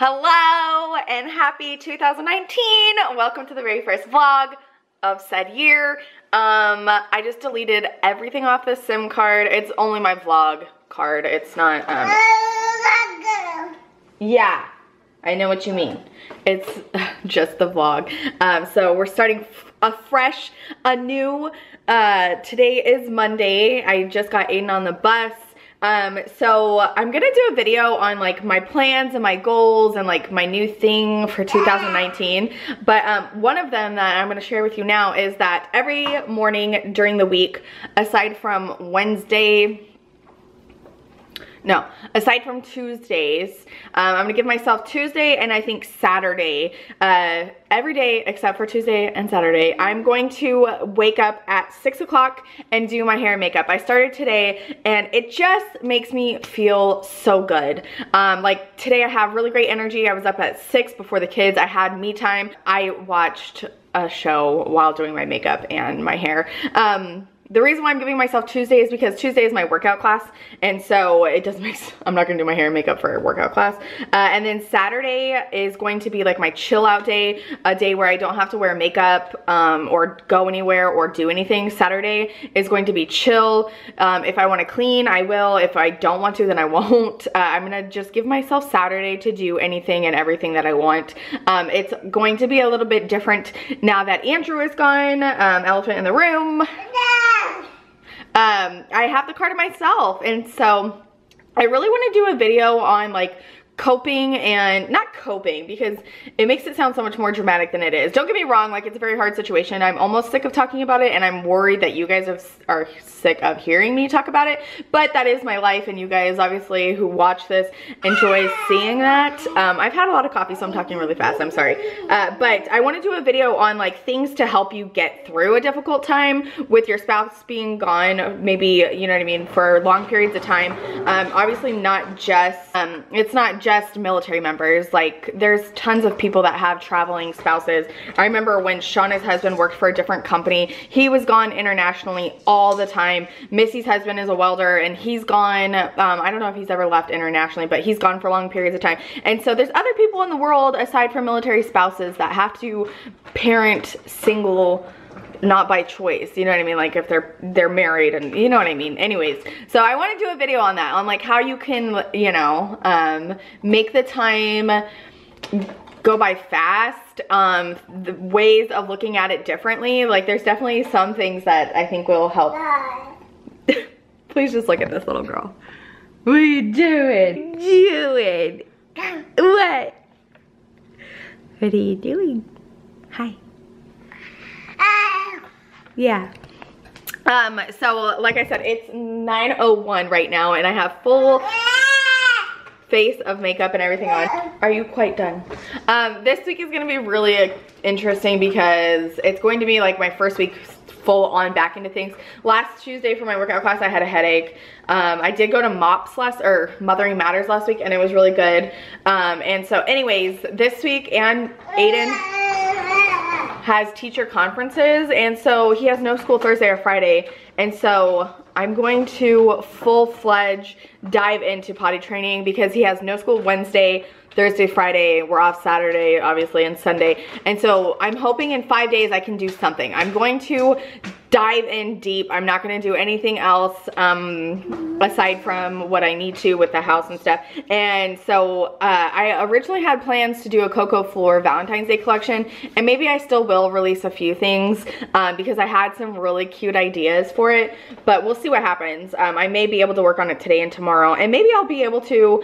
Hello and happy 2019. Welcome to the very first vlog of said year. I just deleted everything off the SIM card. It's only my vlog card. It's not, yeah, I know what you mean. It's just the vlog. So we're starting afresh, anew. Today is Monday. I just got Aiden on the bus. So I'm gonna do a video on like my plans and my goals and like my new thing for 2019. But one of them that I'm gonna share with you now is that every morning during the week, aside from Tuesdays, I'm gonna give myself Tuesday and I think Saturday, every day except for Tuesday and Saturday, I'm going to wake up at 6 o'clock and do my hair and makeup. I started today and it just makes me feel so good. Like today I have really great energy. I was up at 6 before the kids. I had me time. I watched a show while doing my makeup and my hair. The reason why I'm giving myself Tuesday is because Tuesday is my workout class, and so it doesn't make sense. I'm not gonna do my hair and makeup for a workout class. And then Saturday is going to be like my chill out day, a day where I don't have to wear makeup or go anywhere or do anything. Saturday is going to be chill. If I wanna clean, I will. If I don't want to, then I won't. I'm gonna just give myself Saturday to do anything and everything that I want. It's going to be a little bit different now that Andrew is gone, elephant in the room. I have the car to myself, and so I really want to do a video on like coping, and not coping because it makes it sound so much more dramatic than it is. Don't get me wrong, like it's a very hard situation. I'm almost sick of talking about it, and I'm worried that you guys are sick of hearing me talk about it, but that is my life, and you guys obviously who watch this enjoy seeing that. I've had a lot of coffee, so I'm talking really fast, I'm sorry. But I want to do a video on like things to help you get through a difficult time with your spouse being gone, maybe, you know what I mean, for long periods of time. Obviously not just, it's not just military members. Like there's tons of people that have traveling spouses. I remember when Shauna's husband worked for a different company, he was gone internationally all the time. Missy's husband is a welder and he's gone, I don't know if he's ever left internationally, but he's gone for long periods of time. And so there's other people in the world aside from military spouses that have to parent single, not by choice, you know what I mean, like if they're married, and you know what I mean. Anyways, so I want to do a video on that, on like how you can, you know, make the time go by fast, the ways of looking at it differently. Like there's definitely some things that I think will help. Please just look at this little girl. What are you doing? What? What are you doing? Hi. Yeah. So like I said, it's 9:01 right now and I have full face of makeup and everything on. Are you quite done? This week is gonna be really interesting because it's going to be like my first week full on back into things. Last Tuesday for my workout class I had a headache. I did go to Mothering Matters last week and it was really good. And so anyways, this week and Aiden has teacher conferences, and so he has no school Thursday or Friday, and so I'm going to full-fledged dive into potty training because he has no school Wednesday, Thursday, Friday, we're off Saturday obviously, and Sunday, and so I'm hoping in 5 days I can do something. I'm going to dive in deep. I'm not going to do anything else aside from what I need to with the house and stuff. And so I originally had plans to do a Cocco floor Valentine's Day collection, and maybe I still will release a few things because I had some really cute ideas for it, but we'll see what happens. I may be able to work on it today and tomorrow, and maybe I'll be able to,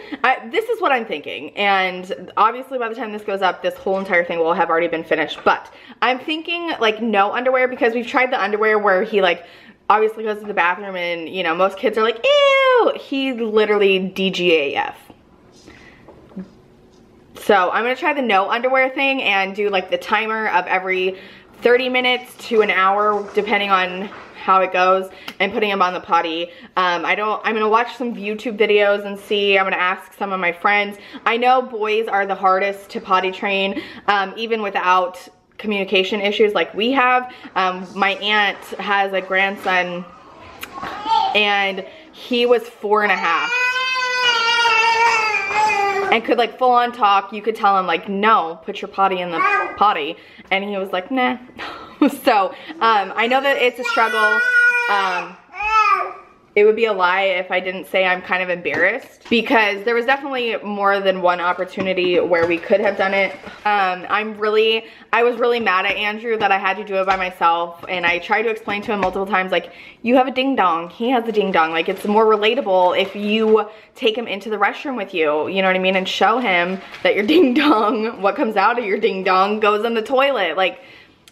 this is what I'm thinking, and obviously by the time this goes up, this whole entire thing will have already been finished, but I'm thinking like no underwear, because we've tried the underwear where he like obviously goes to the bathroom and you know most kids are like ew, he literally DGAF. So I'm gonna try the no underwear thing and do like the timer of every 30 minutes to an hour depending on how it goes, and putting him on the potty. I'm gonna watch some YouTube videos and see. I'm gonna ask some of my friends. I know boys are the hardest to potty train, even without communication issues like we have. My aunt has a grandson and he was 4.5. and could like full on talk. You could tell him like, no, put your potty in the potty. And he was like, nah. So I know that it's a struggle. It would be a lie if I didn't say I'm kind of embarrassed, because there was definitely more than one opportunity where we could have done it. I was really mad at Andrew that I had to do it by myself, and I tried to explain to him multiple times, like, you have a ding dong, he has a ding dong. Like, it's more relatable if you take him into the restroom with you, you know what I mean, and show him that your ding dong, what comes out of your ding dong goes in the toilet. Like,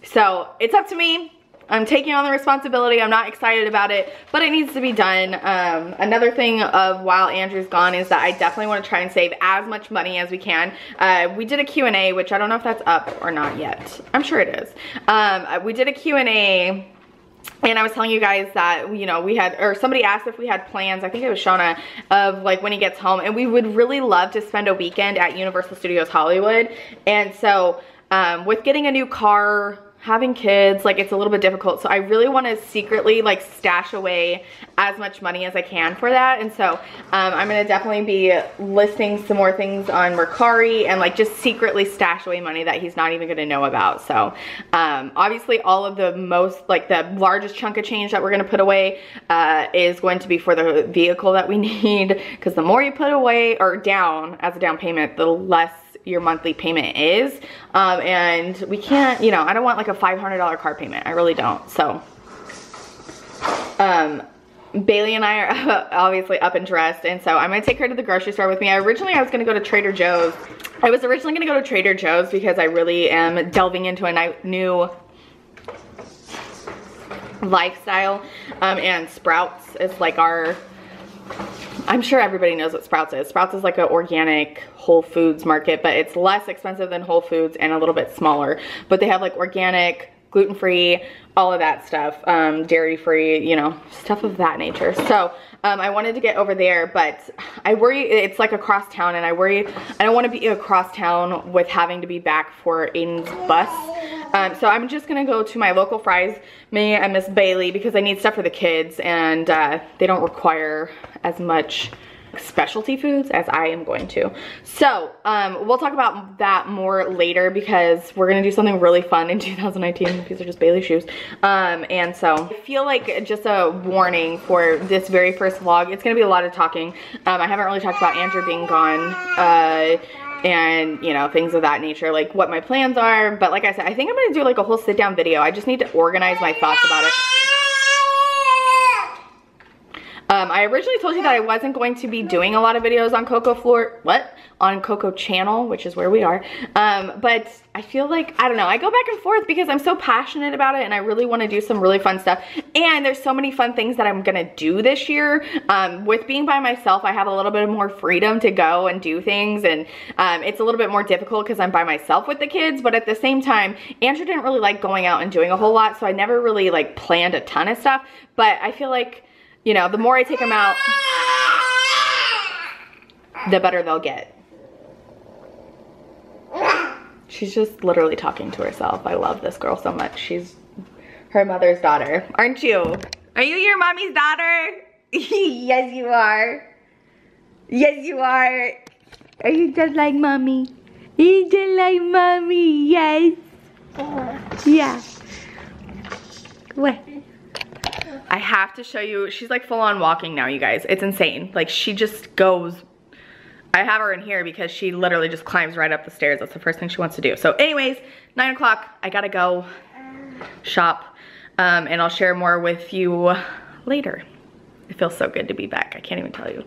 so it's up to me. I'm taking on the responsibility. I'm not excited about it, but it needs to be done. Another thing of while Andrew's gone is that I definitely want to try and save as much money as we can. We did a Q&A, which I don't know if that's up or not yet. I'm sure it is. We did a Q&A, and I was telling you guys that, you know, we had, or somebody asked if we had plans, I think it was Shona, of like when he gets home, and we would really love to spend a weekend at Universal Studios Hollywood. And so with getting a new car, having kids, like, it's a little bit difficult. So I really want to secretly like stash away as much money as I can for that. And so I'm going to definitely be listing some more things on Mercari and like just secretly stash away money that he's not even going to know about. So obviously all of the largest chunk of change that we're going to put away is going to be for the vehicle that we need, because the more you put away or down as a down payment, the less your monthly payment is. And we can't, you know, I don't want like a $500 car payment. I really don't. So Bailey and I are obviously up and dressed, and so I'm gonna take her to the grocery store with me. I was gonna go to Trader Joe's. I was originally gonna go to Trader Joe's because I really am delving into a new lifestyle, and Sprouts is like our, I'm sure everybody knows what Sprouts is. Sprouts is like an organic Whole Foods market, but it's less expensive than Whole Foods and a little bit smaller. But they have like organic, gluten-free, all of that stuff, dairy-free, you know, stuff of that nature. So I wanted to get over there, but I worry it's like across town, and I worry I don't want to be across town with having to be back for Aiden's bus. So I'm just gonna go to my local Fry's, me and Miss Bailey, because I need stuff for the kids, and they don't require as much specialty foods as I am going to. So we'll talk about that more later, because we're gonna do something really fun in 2019. These are just Bailey shoes. And so I feel like just a warning for this very first vlog, it's gonna be a lot of talking. I haven't really talked about Andrew being gone, and you know, things of that nature, like what my plans are. But like I said, I think I'm gonna do like a whole sit down video. I just need to organize my thoughts about it. I originally told you that I wasn't going to be doing a lot of videos on on Cocco channel, which is where we are. But I feel like, I don't know, I go back and forth because I'm so passionate about it, and I really want to do some really fun stuff. And there's so many fun things that I'm gonna do this year. With being by myself, I have a little bit more freedom to go and do things, and it's a little bit more difficult because I'm by myself with the kids. But at the same time, Andrew didn't really like going out and doing a whole lot, so I never really like planned a ton of stuff. But I feel like, you know, the more I take them out, the better they'll get. She's just literally talking to herself. I love this girl so much. She's her mother's daughter, aren't you? Are you your mommy's daughter? Yes, you are. Yes, you are. Are you just like mommy? You just like mommy, yes. Yeah. What? I have to show you, she's like full on walking now, you guys. It's insane. Like, she just goes, I have her in here because she literally just climbs right up the stairs. That's the first thing she wants to do. So anyways, 9 o'clock, I gotta go shop, and I'll share more with you later. It feels so good to be back. I can't even tell you.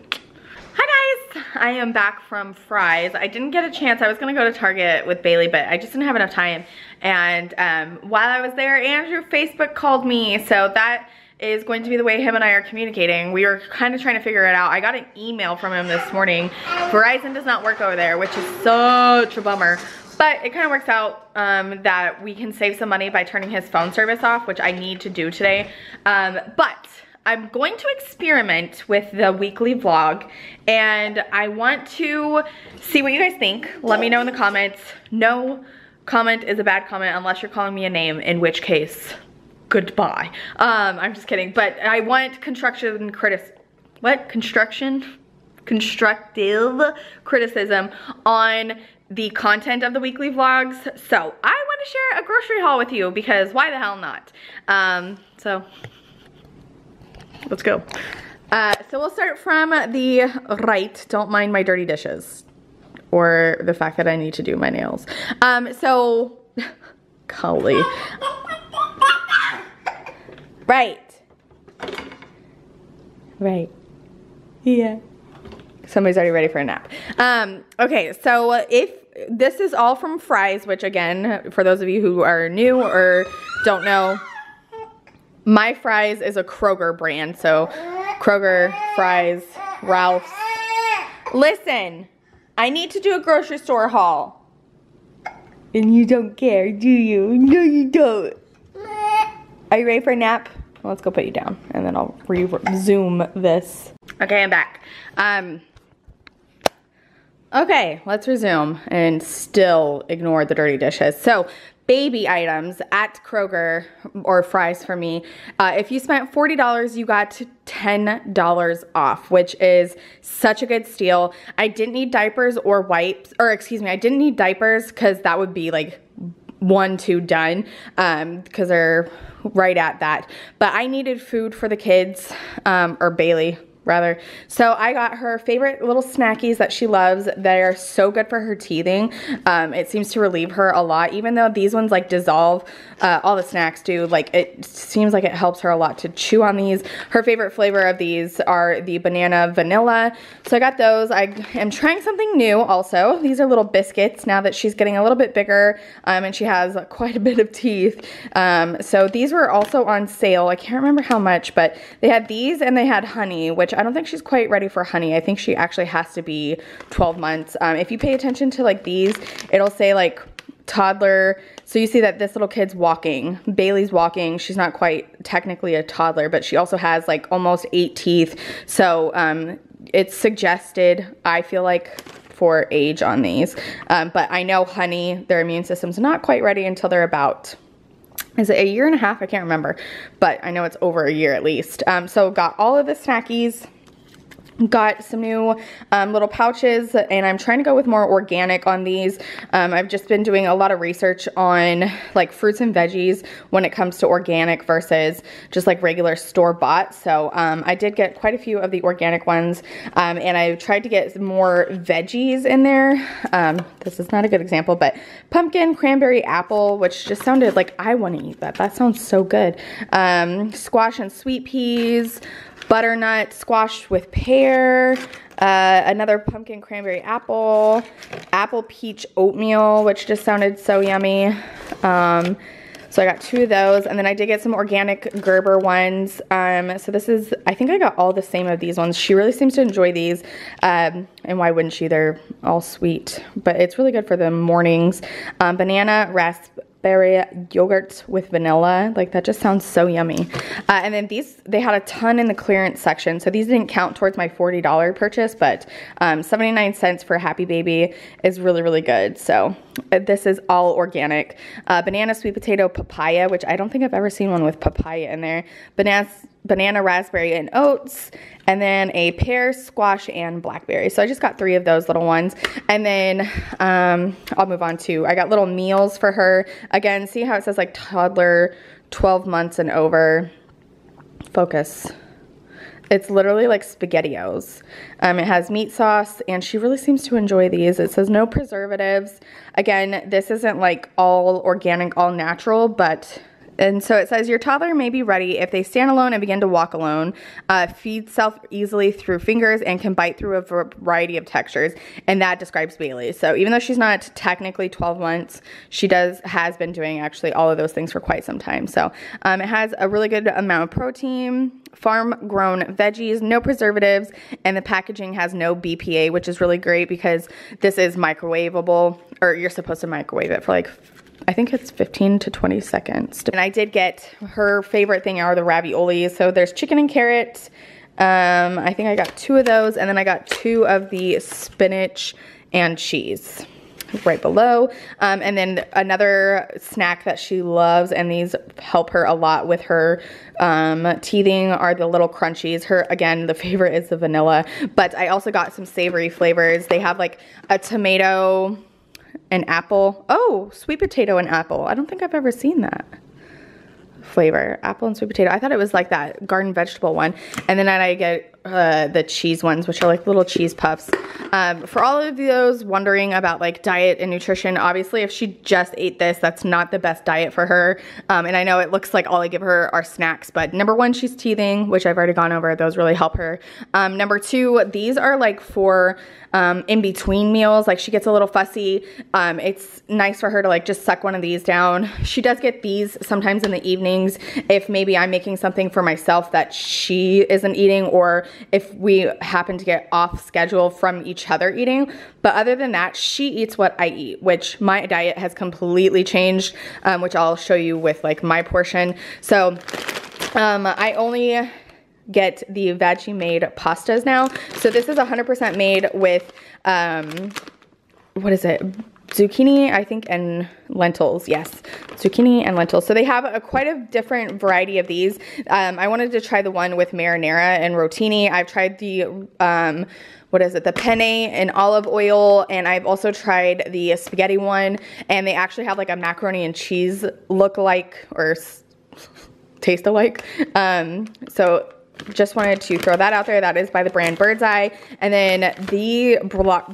Hi guys, I am back from Fry's. I didn't get a chance. I was gonna go to Target with Bailey, but I just didn't have enough time. And while I was there, Andrew Facebook called me. So that is going to be the way him and I are communicating. We were kind of trying to figure it out. I got an email from him this morning. Verizon does not work over there, which is such a bummer. But it kind of works out that we can save some money by turning his phone service off, which I need to do today. But I'm going to experiment with the weekly vlog, and I want to see what you guys think. Let me know in the comments. No comment is a bad comment unless you're calling me a name, in which case, goodbye. I'm just kidding, but I want construction constructive criticism on the content of the weekly vlogs. So I want to share a grocery haul with you because why the hell not? So let's go. So we'll start from the right. Don't mind my dirty dishes or the fact that I need to do my nails. So golly. Right. Yeah. Somebody's already ready for a nap. Okay, so if this is all from Fry's, which again, for those of you who are new or don't know, my Fry's is a Kroger brand. So Kroger, Fry's, Ralph's. Listen, I need to do a grocery store haul. And you don't care, do you? No, you don't. Are you ready for a nap? Well, let's go put you down and then I'll resume this. Okay, I'm back. Okay, let's resume and still ignore the dirty dishes. So, baby items at Kroger or Fry's for me. If you spent $40, you got $10 off, which is such a good steal. I didn't need diapers or wipes, or excuse me, I didn't need diapers because that would be like 1, 2 done because they're right at that. But I needed food for the kids, or Bailey rather. So I got her favorite little snackies that she loves. They're so good for her teething. It seems to relieve her a lot, even though these ones like dissolve. All the snacks do. Like it seems like it helps her a lot to chew on these. Her favorite flavor of these are the banana vanilla. So I got those. I am trying something new also. These are little biscuits now that she's getting a little bit bigger and she has quite a bit of teeth. So these were also on sale. I can't remember how much, but they had these and they had honey, which I don't think she's quite ready for honey. I think she actually has to be 12 months. If you pay attention to like these, it'll say like toddler. So you see that this little kid's walking. Bailey's walking. She's not quite technically a toddler, but she also has like almost 8 teeth. So it's suggested, I feel like, for age on these. But I know honey, their immune system's not quite ready until they're about, is it a year and a half? I can't remember, but I know it's over a year at least. So got all of the snackies, got some new little pouches, and I'm trying to go with more organic on these. I've just been doing a lot of research on like fruits and veggies when it comes to organic versus just like regular store-bought. So I did get quite a few of the organic ones, and I tried to get more veggies in there. This is not a good example, but pumpkin, cranberry, apple, which just sounded like I want to eat that. That sounds so good. Squash and sweet peas, butternut squash with pear, another pumpkin cranberry apple, apple peach oatmeal, which just sounded so yummy. So I got 2 of those, and then I did get some organic Gerber ones. So this is, I think I got all the same of these ones. She really seems to enjoy these, and why wouldn't she? They're all sweet, but it's really good for the mornings. Banana raspberry yogurt with vanilla, like that just sounds so yummy. And then these, they had a ton in the clearance section, so these didn't count towards my $40 purchase, but 79 cents for a Happy Baby is really, really good. So this is all organic. Banana, sweet potato, papaya, which I don't think I've ever seen one with papaya in there. Banana, raspberry, and oats, and then a pear, squash, and blackberry. So I just got 3 of those little ones. And then I'll move on to, I got little meals for her. Again, see how it says like toddler 12 months and over. Focus. It's literally like SpaghettiOs. It has meat sauce, and she really seems to enjoy these. It says no preservatives. Again, this isn't like all organic, all natural, but and so it says your toddler may be ready if they stand alone and begin to walk alone, feed self easily through fingers, and can bite through a variety of textures. And that describes Bailey. So even though she's not technically 12 months, she has been doing actually all of those things for quite some time. So it has a really good amount of protein, farm-grown veggies, no preservatives, and the packaging has no BPA, which is really great because this is microwavable, or you're supposed to microwave it for like, I think it's 15 to 20 seconds. And I did get her favorite thing are the raviolis. So there's chicken and carrot. I think I got 2 of those, and then I got 2 of the spinach and cheese. right below. And then another snack that she loves, and these help her a lot with her teething, are the little crunchies. Her, again, the favorite is the vanilla, but I also got some savory flavors. They have like a tomato and apple. Oh, sweet potato and apple. I don't think I've ever seen that flavor. Apple and sweet potato. I thought it was like that garden vegetable one. And then I get the cheese ones, which are like little cheese puffs. For all of those wondering about like diet and nutrition, obviously if she just ate this, that's not the best diet for her. And I know it looks like all I give her are snacks, but number one, she's teething, which I've already gone over. Those really help her. Number two, these are like for in between meals. Like she gets a little fussy. It's nice for her to like just suck one of these down. She does get these sometimes in the evenings if maybe I'm making something for myself that she isn't eating, or if we happen to get off schedule from each other eating. But other than that, she eats what I eat, which my diet has completely changed, which I'll show you with like my portion. So I only get the veggie made pastas now. So this is 100% made with, what is it? Zucchini, I think, and lentils. Yes, zucchini and lentils. So they have quite a different variety of these. I wanted to try the one with marinara and rotini. I've tried the, what is it? The penne in olive oil. And I've also tried the spaghetti one. And they actually have like a macaroni and cheese look like, or taste alike. So just wanted to throw that out there. That is by the brand Bird's Eye. And then the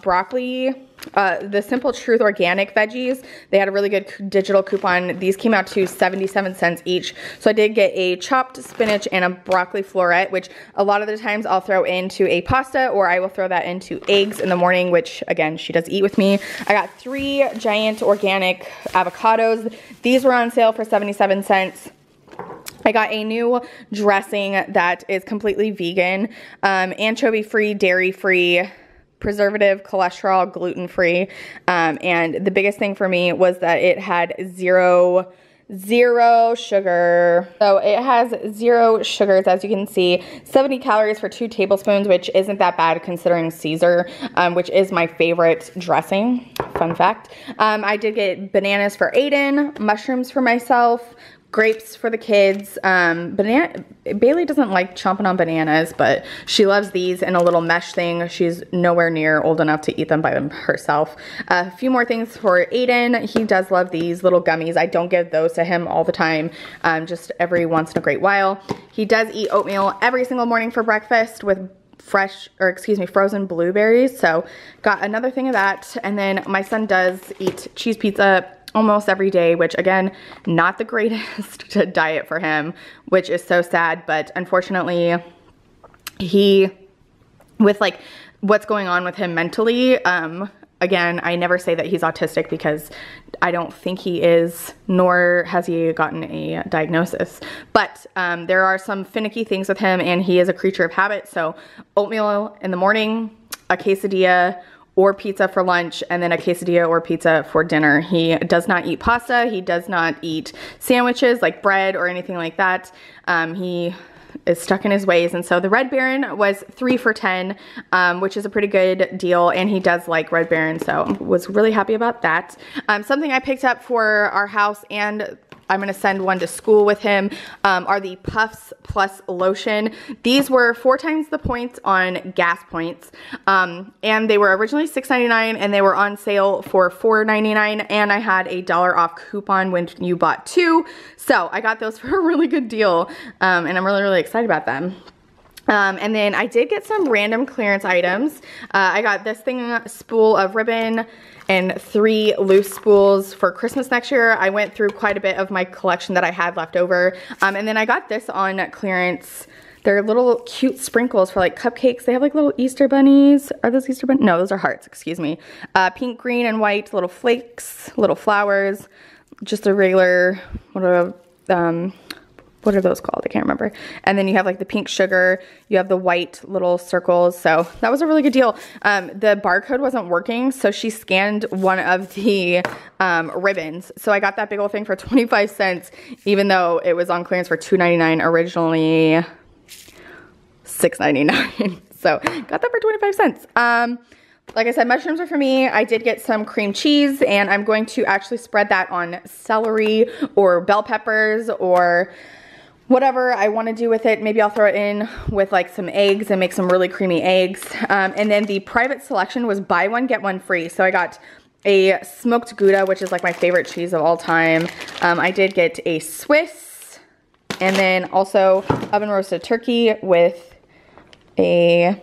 broccoli, the Simple Truth organic veggies, they had a really good digital coupon. These came out to 77 cents each. So I did get a chopped spinach and a broccoli floret, which a lot of the times I'll throw into a pasta, or I will throw that into eggs in the morning, which again, she does eat with me. I got 3 giant organic avocados. These were on sale for 77 cents. I got a new dressing that is completely vegan, anchovy-free, dairy-free, preservative, cholesterol, gluten-free, and the biggest thing for me was that it had zero sugar. So it has 0 sugars, as you can see, 70 calories for 2 tablespoons, which isn't that bad considering Caesar, which is my favorite dressing. Fun fact. I did get bananas for Aiden, mushrooms for myself, grapes for the kids. Bailey doesn't like chomping on bananas, but she loves these in a little mesh thing. She's nowhere near old enough to eat them by herself. A few more things for Aiden. He does love these little gummies. I don't give those to him all the time, just every once in a great while. He does eat oatmeal every single morning for breakfast with frozen blueberries. So got another thing of that. And then my son does eat cheese pizza almost every day, which again, not the greatest diet for him, which is so sad. But unfortunately, with like what's going on with him mentally, again, I never say that he's autistic because I don't think he is, nor has he gotten a diagnosis. But there are some finicky things with him, and he is a creature of habit. So oatmeal in the morning, a quesadilla or pizza for lunch, and then a quesadilla or pizza for dinner. He does not eat pasta. He does not eat sandwiches like bread or anything like that. He is stuck in his ways. And so the Red Baron was 3 for $10, which is a pretty good deal. And he does like Red Baron, so was really happy about that. Something I picked up for our house, and I'm gonna send one to school with him, are the Puffs Plus Lotion. These were 4 times the points on gas points. And they were originally $6.99 and they were on sale for $4.99, and I had a $1 off coupon when you bought 2. So I got those for a really good deal, and I'm really, really excited about them. And then I did get some random clearance items. I got this spool of ribbon and 3 loose spools for Christmas next year. I went through quite a bit of my collection that I had left over. And then I got this on clearance. They're little cute sprinkles for like cupcakes. They have like little Easter bunnies. Are those Easter bunnies? No, those are hearts, excuse me. Pink, green, and white, little flakes, little flowers, just a regular, what are those called? I can't remember. And then you have like the pink sugar, you have the white little circles. So that was a really good deal. The barcode wasn't working, so she scanned one of the ribbons. So I got that big old thing for 25 cents, even though it was on clearance for $2.99, originally $6.99. So got that for 25 cents. like I said, mushrooms are for me. I did get some cream cheese, and I'm going to actually spread that on celery or bell peppers or whatever I want to do with it. Maybe I'll throw it in with like some eggs and make some really creamy eggs. And then the private selection was buy one, get one free. So I got a smoked Gouda, which is like my favorite cheese of all time. I did get a Swiss, and then also oven roasted turkey with a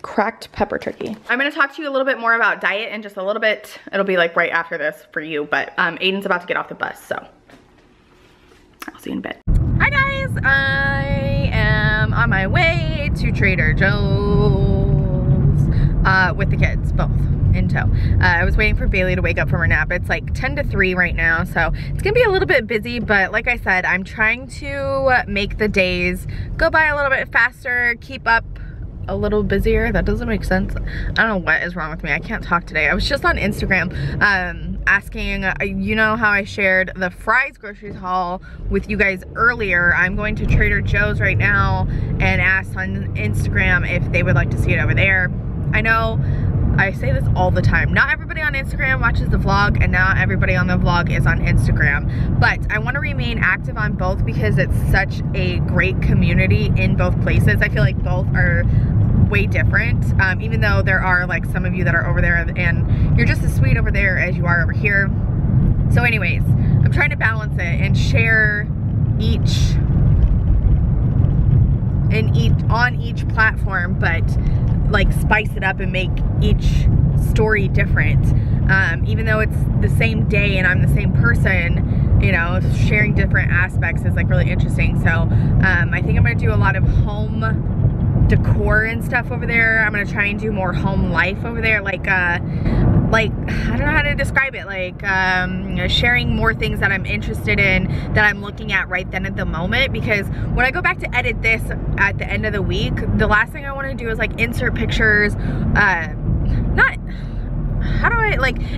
cracked pepper turkey. I'm gonna talk to you a little bit more about diet in just a little bit. It'll be like right after this for you, but Aiden's about to get off the bus, so I'll see you in a bit. Hi guys, I am on my way to Trader Joe's with the kids, both in tow. I was waiting for Bailey to wake up from her nap. It's like 10 to 3 right now, so it's gonna be a little bit busy, but like I said, I'm trying to make the days go by a little bit faster, keep up a little busier. That doesn't make sense. I don't know what is wrong with me. I can't talk today. I was just on Instagram asking, you know how I shared the fries groceries haul with you guys earlier. I'm going to Trader Joe's right now and asked on Instagram if they would like to see it over there. I know I say this all the time. Not everybody on Instagram watches the vlog, and not everybody on the vlog is on Instagram. But I want to remain active on both because it's such a great community in both places. I feel like both are way different, even though there are like some of you that are over there and you're just as sweet over there as you are over here. So anyways, I'm trying to balance it and share on each platform, but like spice it up and make each story different. Even though it's the same day and I'm the same person, you know, sharing different aspects is like really interesting. So I think I'm gonna do a lot of home decor and stuff over there. I'm gonna try and do more home life over there, like I don't know how to describe it, like sharing more things that I'm interested in, that I'm looking at right then at the moment, because when I go back to edit this at the end of the week, the last thing I want to do is like insert pictures,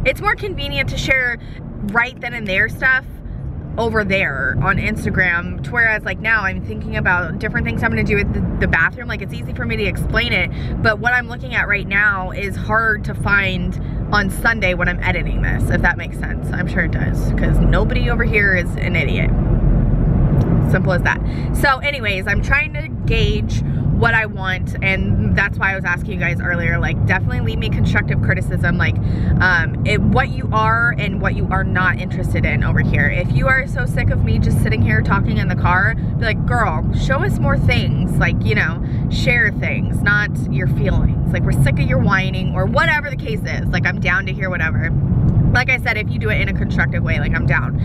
it's more convenient to share right then and there stuff over there on Instagram, to whereas like now I'm thinking about different things I'm gonna do with the bathroom. Like it's easy for me to explain it, but what I'm looking at right now is hard to find on Sunday when I'm editing this, if that makes sense. I'm sure it does, because nobody over here is an idiot. Simple as that. So anyways, I'm trying to gauge what I want, and that's why I was asking you guys earlier, like definitely leave me constructive criticism, like what you are and what you are not interested in over here. If you are so sick of me just sitting here talking in the car, be like, girl, show us more things, like, you know, share things, not your feelings. Like, we're sick of your whining or whatever the case is. Like, I'm down to hear whatever. Like I said, if you do it in a constructive way, like I'm down.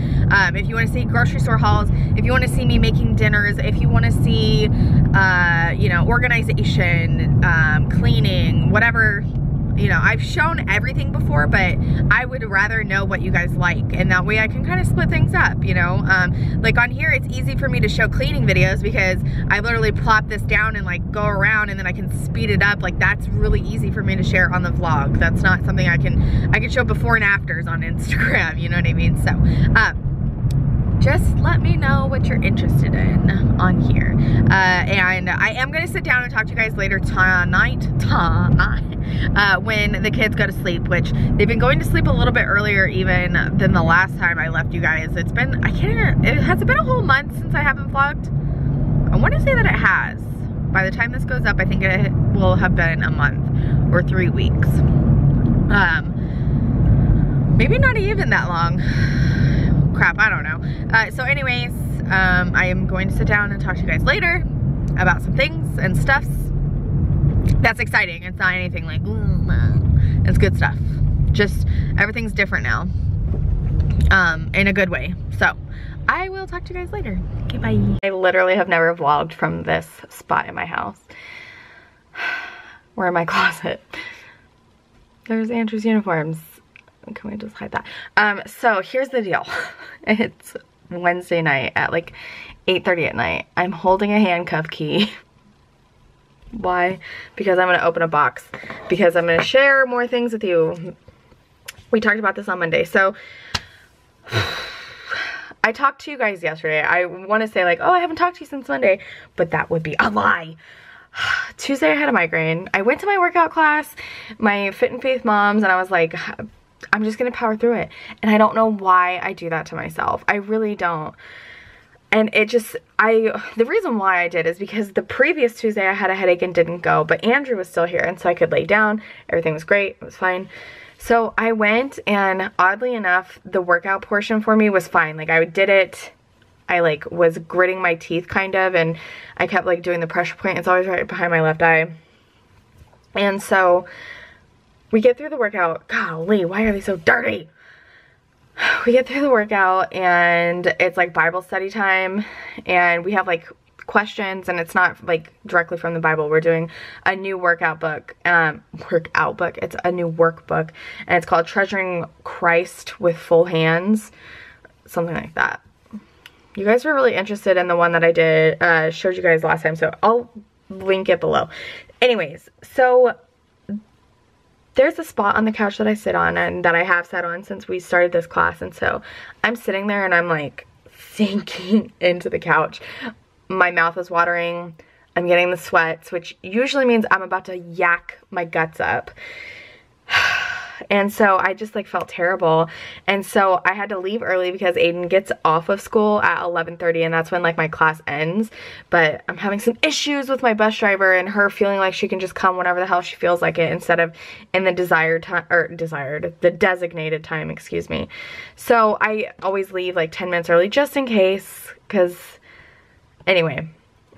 If you want to see grocery store hauls, if you want to see me making dinners, if you want to see, you know, organization, cleaning, whatever, you know, I've shown everything before, but I would rather know what you guys like, and that way I can kind of split things up, you know. Like on here, it's easy for me to show cleaning videos because I literally plop this down and like go around, and then I can speed it up. Like that's really easy for me to share on the vlog. That's not something I can show before and afters on Instagram, you know what I mean? So just let me know what you're interested in on here. And I am gonna sit down and talk to you guys later tonight, when the kids go to sleep, which they've been going to sleep a little bit earlier even than the last time I left you guys. It's been, has it been a whole month since I haven't vlogged? I want to say that it has. By the time this goes up, I think it will have been a month or 3 weeks. Maybe not even that long. Crap, I don't know. So anyways, I am going to sit down and talk to you guys later about some things and stuffs. That's exciting. It's not anything like, it's good stuff. Just everything's different now, in a good way. So I will talk to you guys later. Okay, bye. I literally have never vlogged from this spot in my house. We're in my closet. There's Andrew's uniforms. Can we just hide that? So here's the deal. It's Wednesday night at like 8:30 at night. I'm holding a handcuff key. Why? Because I'm gonna open a box. Because I'm gonna share more things with you. We talked about this on Monday. So I talked to you guys yesterday. I want to say like, oh, I haven't talked to you since Monday, but that would be a lie. Tuesday I had a migraine. I went to my workout class, my Fit and Faith moms, and I was like, I'm just gonna power through it. And I don't know why I do that to myself. I really don't. And it just, the reason why I did is because the previous Tuesday I had a headache and didn't go, but Andrew was still here, and so I could lay down. Everything was great, it was fine. So I went, and oddly enough, the workout portion for me was fine. Like, I did it, I like was gritting my teeth kind of, and I kept like doing the pressure point. It's always right behind my left eye. And so we get through the workout. Golly, why are they so dirty? We get through the workout, and it's like Bible study time, and we have like questions, and it's not like directly from the Bible. We're doing a new workout book. It's a new workbook, and it's called Treasuring Christ with Full Hands, something like that. You guys were really interested in the one that I did, showed you guys last time, so I'll link it below. Anyways, so there's a spot on the couch that I sit on, and that I have sat on since we started this class, and so I'm sitting there and I'm like sinking into the couch. My mouth is watering, I'm getting the sweats, which usually means I'm about to yak my guts up. And so I just like felt terrible, and so I had to leave early because Aiden gets off of school at 11:30, and that's when like my class ends. But I'm having some issues with my bus driver and her feeling like she can just come whenever the hell she feels like it instead of in the the designated time, excuse me. So I always leave like 10 minutes early just in case, because anyway,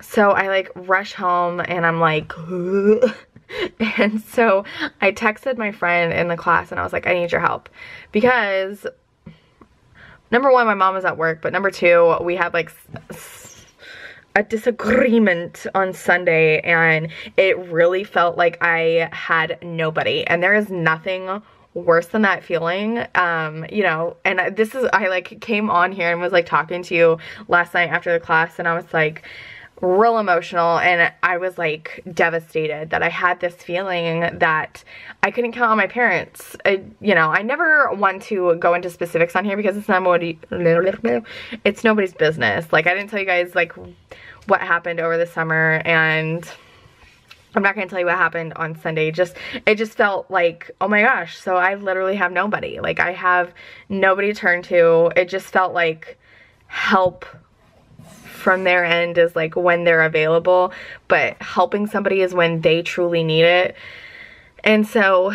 so I like rush home and I'm like and so I texted my friend in the class and I was like, I need your help, because number one, my mom was at work, but number two, we had like a disagreement on Sunday, and it really felt like I had nobody, and there is nothing worse than that feeling. You know, and I like came on here and was like talking to you last night after the class, and I was like real emotional, and I was like devastated that I had this feeling that I couldn't count on my parents. You know, I never want to go into specifics on here because it's nobody's business. Like, I didn't tell you guys like what happened over the summer, and I'm not going to tell you what happened on Sunday. It just felt like, oh my gosh, so I literally have nobody. Like, I have nobody to turn to. It just felt like help from their end is like when they're available, but helping somebody is when they truly need it. And so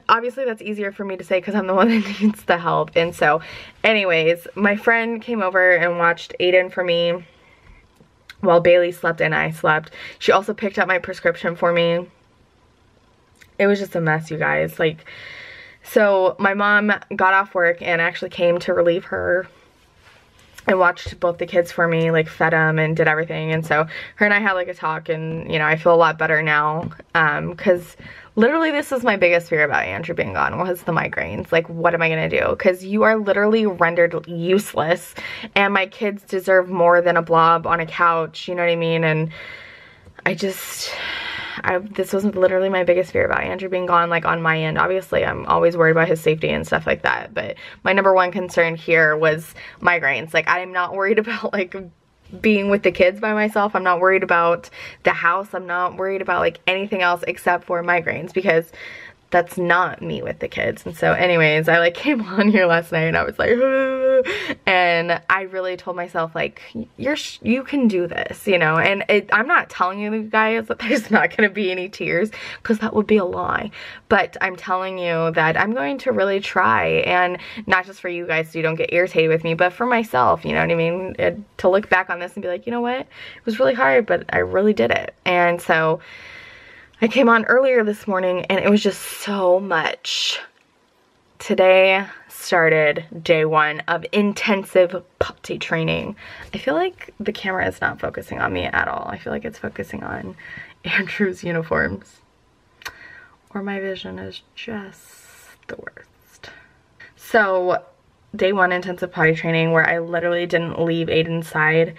obviously that's easier for me to say because I'm the one that needs the help. And so anyways, my friend came over and watched Aiden for me while Bailey slept and I slept. She also picked up my prescription for me. It was just a mess, you guys. Like, so my mom got off work and actually came to relieve her and watched both the kids for me, like fed them and did everything. And so her and I had like a talk, and you know, I feel a lot better now, because literally this is my biggest fear about Andrew being gone, was the migraines. Like, what am I gonna do? Because you are literally rendered useless, and my kids deserve more than a blob on a couch, you know what I mean? And this was literally my biggest fear about Andrew being gone, like on my end. Obviously, I'm always worried about his safety and stuff like that, but my number one concern here was migraines. Like, I'm not worried about like being with the kids by myself. I'm not worried about the house. I'm not worried about like anything else except for migraines, because that's not me with the kids. And so anyways, I like came on here last night and I was like, and I really told myself like, you can do this, you know. And I'm not telling you guys that there's not going to be any tears, because that would be a lie, but I'm telling you that I'm going to really try, and not just for you guys so you don't get irritated with me, but for myself, you know what I mean, to look back on this and be like, you know what, it was really hard, but I really did it. And so I came on earlier this morning and it was just so much. Today started day one of intensive potty training. I feel like the camera is not focusing on me at all. I feel like it's focusing on Andrew's uniforms. Or my vision is just the worst. So day one intensive potty training, where I literally didn't leave Aiden's side,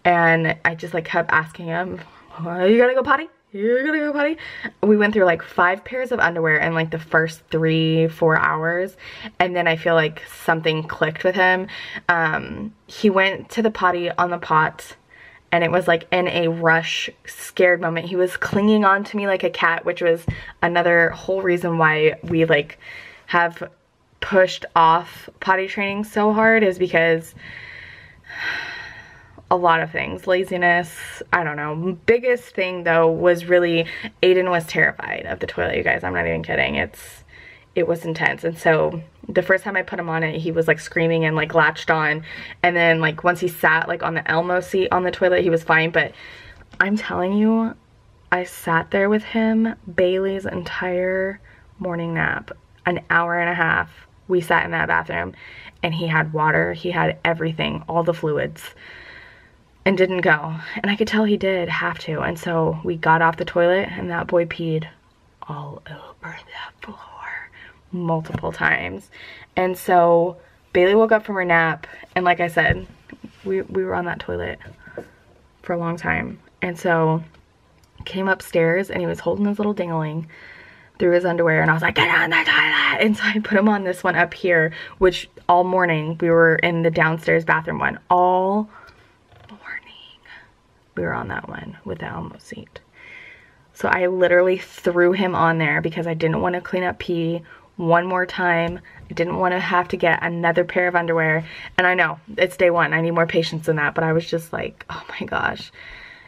and I just like kept asking him, oh, you gotta go potty? You're gonna go potty? We went through like 5 pairs of underwear in like the first 3-4 hours, and then I feel like something clicked with him. He went to the potty on the pot, and it was like in a rush, scared moment. He was clinging on to me like a cat, which was another whole reason why we like have pushed off potty training so hard, is because a lot of things, laziness, I don't know. Biggest thing though was really Aiden was terrified of the toilet, you guys. I'm not even kidding. It was intense. And so the first time I put him on it, he was like screaming and like latched on. And then like once he sat like on the Helllllo seat on the toilet, he was fine. But I'm telling you, I sat there with him Bailey's entire morning nap, an hour and a half. We sat in that bathroom and he had water, he had everything, all the fluids, and didn't go. And I could tell he did have to. And so we got off the toilet and that boy peed all over the floor multiple times. And so Bailey woke up from her nap, and like I said, we were on that toilet for a long time. And so came upstairs and he was holding his little dingling through his underwear, and I was like, get on the toilet. And so I put him on this one up here, which all morning we were in the downstairs bathroom one. All morning we were on that one with the Helllllo seat. So I literally threw him on there because I didn't want to clean up pee one more time. I didn't want to have to get another pair of underwear. And I know it's day one, I need more patience than that, but I was just like, oh my gosh.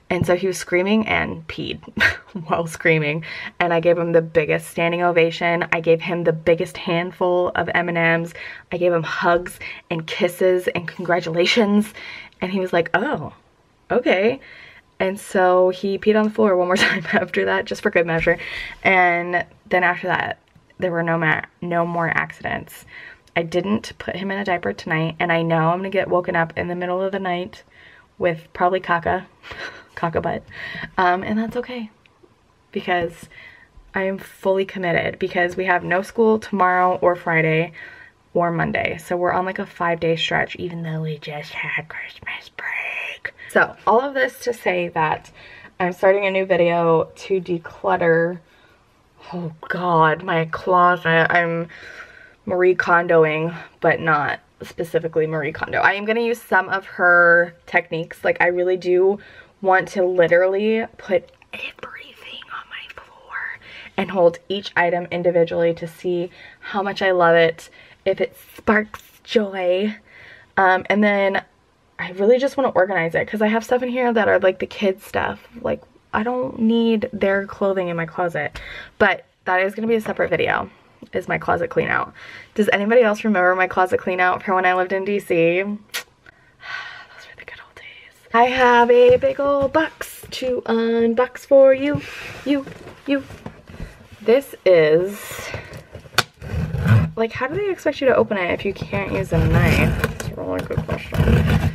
And so he was screaming and peed while screaming, and I gave him the biggest standing ovation. I gave him the biggest handful of M&Ms. I gave him hugs and kisses and congratulations, and he was like, oh, okay. And so he peed on the floor one more time after that, just for good measure. And then after that, there were no more accidents. I didn't put him in a diaper tonight, and I know I'm gonna get woken up in the middle of the night with probably caca butt, and that's okay, because I am fully committed, because we have no school tomorrow or Friday or Monday. So we're on like a 5-day stretch, even though we just had Christmas break. So all of this to say that I'm starting a new video to declutter, oh God, my closet. I'm Marie Kondoing, but not specifically Marie Kondo. I am going to use some of her techniques. Like, I really do want to literally put everything on my floor and hold each item individually to see how much I love it, if it sparks joy. And then I really just want to organize it, because I have stuff in here that are like the kids stuff. Like, I don't need their clothing in my closet. But that is going to be a separate video, is my closet clean out. Does anybody else remember my closet clean out for when I lived in DC? Those were the good old days. I have a big old box to unbox for you. This is, like, how do they expect you to open it if you can't use a knife? That's a really good question.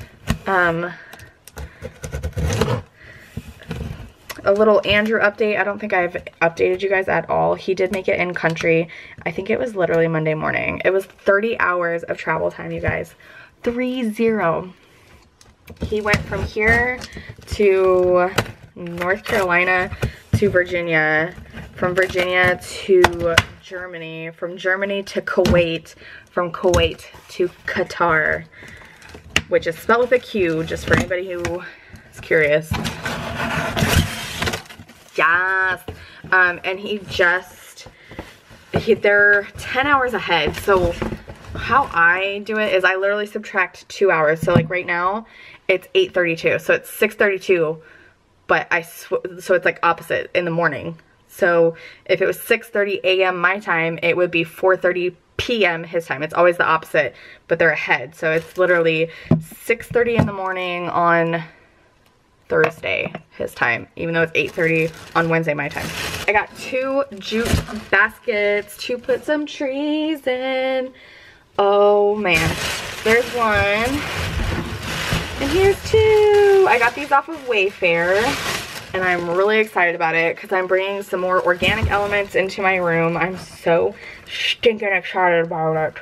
A little Andrew update. I don't think I've updated you guys at all. He did make it in country. I think it was literally Monday morning. It was 30 hours of travel time, you guys. 30. He went from here to North Carolina to Virginia, from Virginia to Germany, from Germany to Kuwait, from Kuwait to Qatar, which is spelled with a Q, just for anybody who is curious. Yes. And they're 10 hours ahead. So how I do it is I literally subtract 2 hours. So like right now it's 8:32. So it's 6:32, but so it's like opposite in the morning. So if it was 6:30 a.m. my time, it would be 4:30 p.m. his time. It's always the opposite, but they're ahead. So it's literally 6:30 in the morning on Thursday his time, even though it's 8:30 on Wednesday my time. I got 2 jute baskets to put some trees in. Oh man, there's one and here's 2. I got these off of Wayfair and I'm really excited about it because I'm bringing some more organic elements into my room. I'm so stinking excited about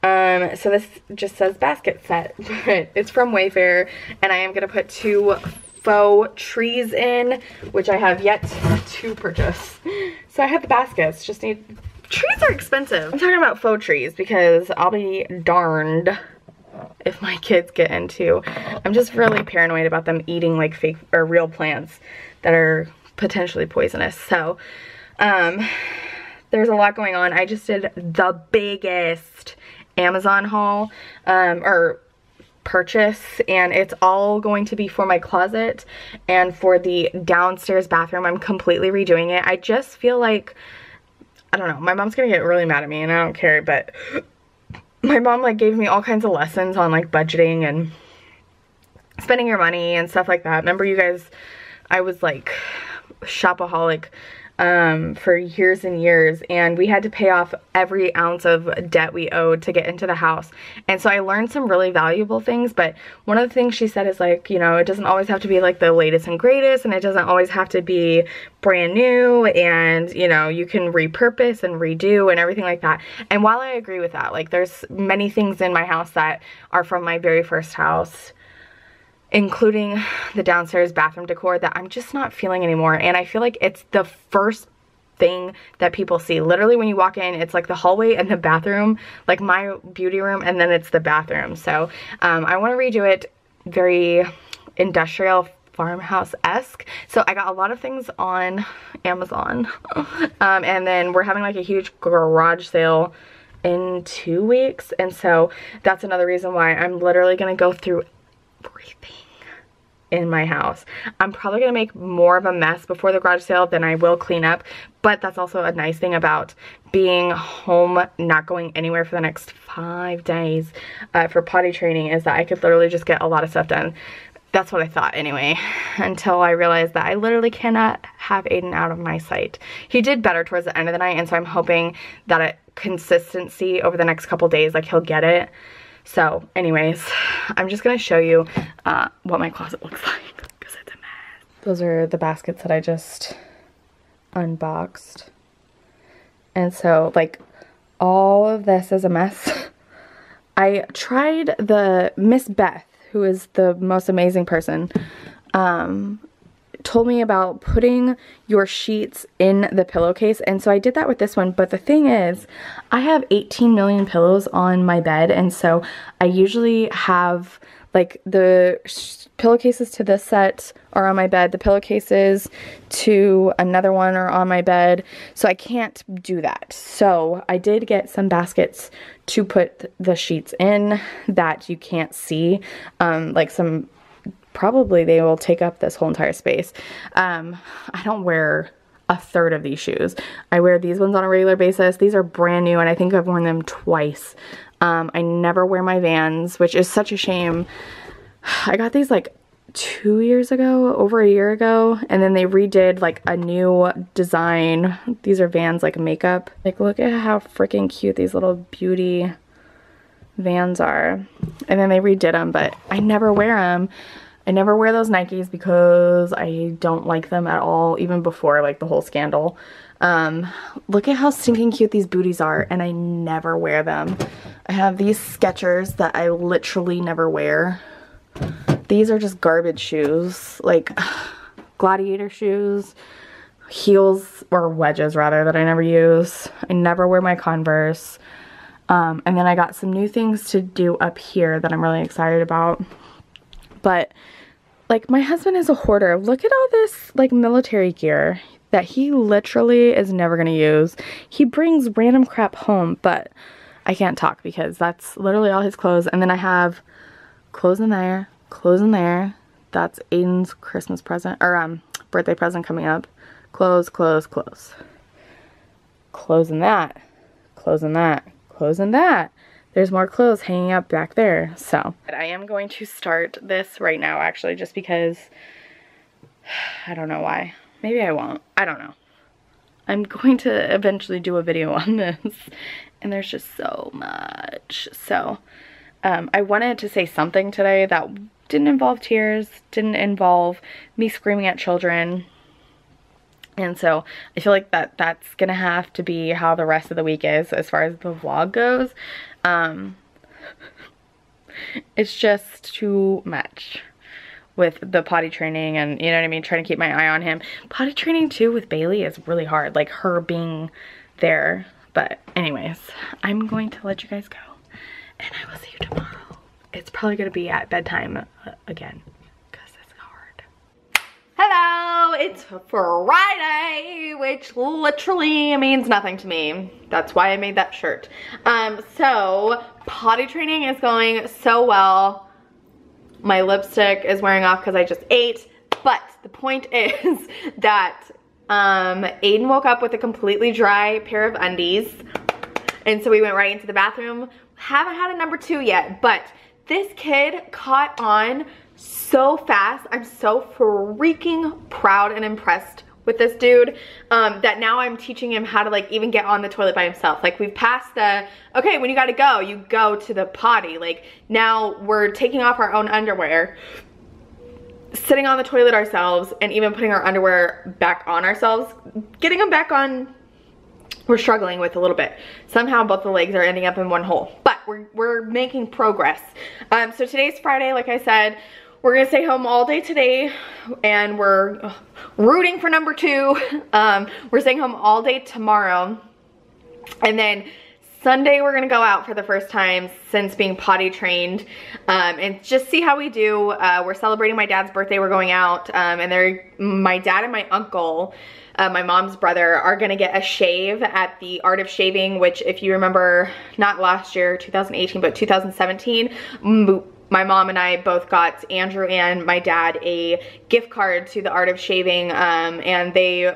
it. So this just says basket set, but it's from Wayfair, and I am gonna put 2 faux trees in, which I have yet to purchase. So I have the baskets, just need, trees are expensive. I'm talking about faux trees because I'll be darned if my kids get into. I'm just really paranoid about them eating like fake or real plants that are potentially poisonous. So there's a lot going on. I just did the biggest Amazon haul or purchase, and it's all going to be for my closet and for the downstairs bathroom. I'm completely redoing it. I just feel like, I don't know, my mom's gonna get really mad at me and I don't care, but my mom like gave me all kinds of lessons on like budgeting and spending your money and stuff like that. Remember you guys, I was like shopaholic for years and years, and we had to pay off every ounce of debt we owed to get into the house. And so I learned some really valuable things, but one of the things she said is like, you know, it doesn't always have to be like the latest and greatest, and it doesn't always have to be brand new, and you know, you can repurpose and redo and everything like that. And while I agree with that, like there's many things in my house that are from my very first house, including the downstairs bathroom decor, that I'm just not feeling anymore. And I feel like it's the first thing that people see. Literally when you walk in, it's like the hallway and the bathroom, like my beauty room, and then it's the bathroom. So I want to redo it very industrial farmhouse-esque. So I got a lot of things on Amazon. And then we're having like a huge garage sale in 2 weeks. And so that's another reason why I'm literally going to go through everything in my house. I'm probably gonna make more of a mess before the garage sale than I will clean up, but that's also a nice thing about being home, not going anywhere for the next 5 days for potty training, is that I could literally just get a lot of stuff done. That's what I thought anyway, until I realized that I literally cannot have Aiden out of my sight. He did better towards the end of the night, and so I'm hoping that consistency over the next couple days, like he'll get it. So anyways, I'm just going to show you what my closet looks like, because it's a mess. Those are the baskets that I just unboxed. And so like all of this is a mess. I tried the Miss Beth, who is the most amazing person, told me about putting your sheets in the pillowcase, and so I did that with this one. But the thing is, I have 18 million pillows on my bed, and so I usually have like the pillowcases to this set are on my bed, the pillowcases to another one are on my bed, so I can't do that. So I did get some baskets to put the sheets in that you can't see, like some, probably they will take up this whole entire space. I don't wear a third of these shoes. I wear these ones on a regular basis. These are brand new, and I think I've worn them twice. I never wear my Vans, which is such a shame. I got these like 2 years ago, over a year ago, and then they redid like a new design. These are Vans like makeup. Like look at how freaking cute these little beauty Vans are. And then they redid them, but I never wear them. I never wear those Nikes because I don't like them at all, even before like the whole scandal. Look at how stinking cute these booties are, and I never wear them. I have these Skechers that I literally never wear. These are just garbage shoes, like gladiator shoes, heels, or wedges rather, that I never use. I never wear my Converse. And then I got some new things to do up here that I'm really excited about. But like my husband is a hoarder. Look at all this like military gear that he literally is never going to use. He brings random crap home, but I can't talk because that's literally all his clothes. And then I have clothes in there, clothes in there. That's Aiden's Christmas present, or birthday present coming up. Clothes, clothes, clothes. Clothes in that, clothes in that, clothes in that. There's more clothes hanging up back there. So I am going to start this right now, actually, just because I don't know why. Maybe I won't. I don't know. I'm going to eventually do a video on this, and there's just so much. So I wanted to say something today that didn't involve tears, didn't involve me screaming at children. And so I feel like that's gonna have to be how the rest of the week is as far as the vlog goes. It's just too much with the potty training, and you know what I mean, trying to keep my eye on him. Potty training too with Bailey is really hard, like her being there. But anyways, I'm going to let you guys go, and I will see you tomorrow. It's it's probably gonna be at bedtime again, because it's hard. Hello, it's Friday, which literally means nothing to me. That's why I made that shirt. So potty training is going so well. My lipstick is wearing off because I just ate, but the point is that Aiden woke up with a completely dry pair of undies, and so we went right into the bathroom. Haven't had a number 2 yet, but this kid caught on so fast. I'm so freaking proud and impressed with this dude, that now I'm teaching him how to like even get on the toilet by himself. Like we've passed the, okay, when you gotta go, you go to the potty. Like now we're taking off our own underwear, sitting on the toilet ourselves, and even putting our underwear back on ourselves. Getting them back on, we're struggling with a little bit. Somehow both the legs are ending up in one hole, but we're making progress. So today's Friday, like I said. We're gonna stay home all day today, and we're rooting for number 2. We're staying home all day tomorrow, and then Sunday we're gonna go out for the first time since being potty trained, and just see how we do. We're celebrating my dad's birthday. We're going out, and my dad and my uncle, my mom's brother, are gonna get a shave at the Art of Shaving, which, if you remember, not last year, 2018, but 2017, my mom and I both got Andrew and my dad a gift card to the Art of Shaving, and they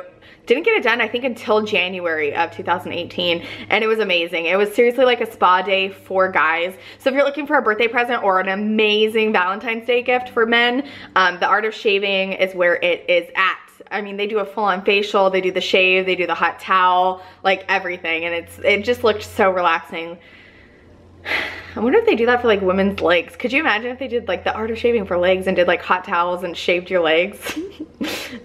didn't get it done, I think, until January of 2018, and it was amazing. It was seriously like a spa day for guys. So if you're looking for a birthday present or an amazing Valentine's Day gift for men, the Art of Shaving is where it is at. I mean, they do a full-on facial, they do the shave, they do the hot towel, like everything, and it just looked so relaxing. I wonder if they do that for like women's legs. Could you imagine if they did like the Art of Shaving for legs and did like hot towels and shaved your legs?